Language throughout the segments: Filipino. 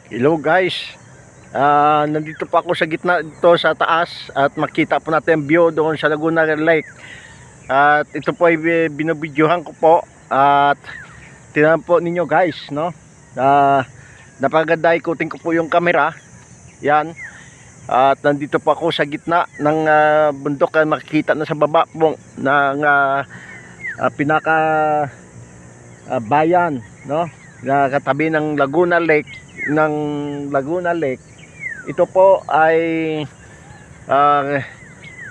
Hello guys, nandito pa ako sa gitna dito sa taas at makita po natin ang view doon sa Laguna Lake. At ito po ay binobidyohan ko po at tingnan po ninyo guys, no? Napaganda, ikutin ko po yung camera. Yan. At nandito po ako sa gitna ng bundok, makikita na sa baba po ng pinaka bayan, no? Na katabi ng Laguna Lake. Ito po ay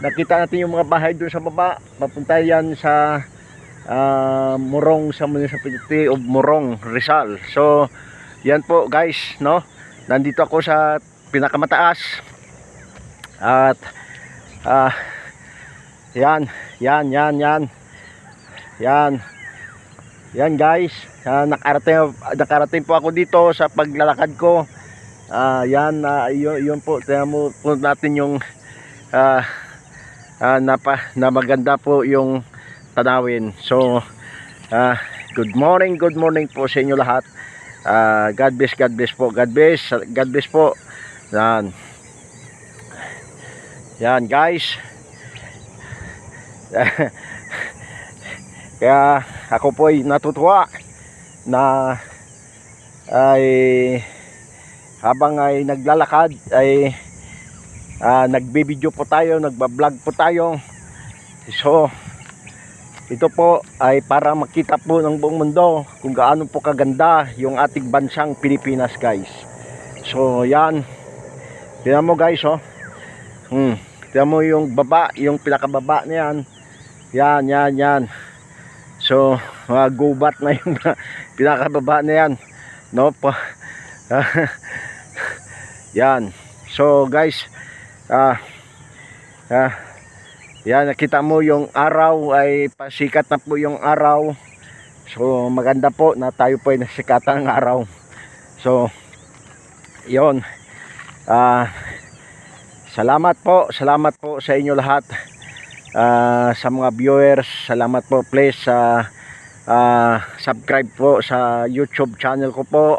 nakita natin yung mga bahay doon sa baba, papunta yan sa Morong, sa municipality of Morong, Rizal. So yan po guys, no, nandito ako sa pinakamataas at yan guys, nakarating po ako dito sa paglalakad ko. Yun po, tingnan mo po natin yung na maganda po yung tanawin. So good morning po sa inyo lahat. God bless po, God bless po. Yan guys. Kaya ako po ay natutuwa na habang ay naglalakad ay nagbibideo po tayo, nagbablog po tayo. So ito po ay para makita po ng buong mundo kung gaano po kaganda yung ating bansang Pilipinas guys. So yan, tingnan mo guys, oh. Tingnan mo yung baba, yung pinakababa na yan. So gubat na yung pinakababa na yan, no po. Yan. So guys, yan, nakita mo yung araw ay pasikat na po yung araw. So maganda po na tayo po ay nasikatan ng araw. So yon, salamat po sa inyo lahat. Sa mga viewers, salamat po. Please subscribe po sa YouTube channel ko po.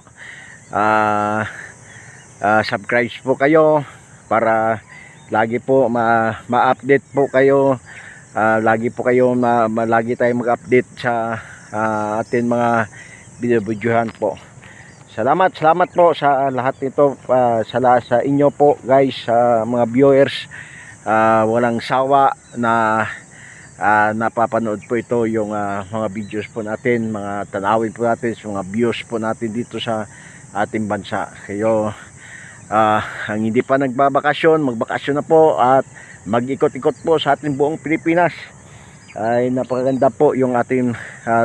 Subscribe po kayo para lagi po ma-update po kayo. Lagi po kayo lagi tayong mag-update sa atin mga video-videohan po. Salamat po sa lahat nito, sa inyo po guys, sa mga viewers. Walang sawa na napapanood po ito yung mga videos po natin, mga tanawin po natin, mga views po natin dito sa ating bansa. Kayo ang hindi pa nagbabakasyon, magbakasyon na po at mag-ikot-ikot po sa ating buong Pilipinas. Ay napakaganda po yung ating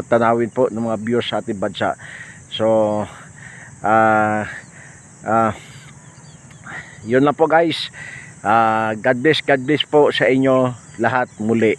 tanawin po ng mga views sa ating bansa. So yun lang po guys. God bless po sa inyo lahat muli.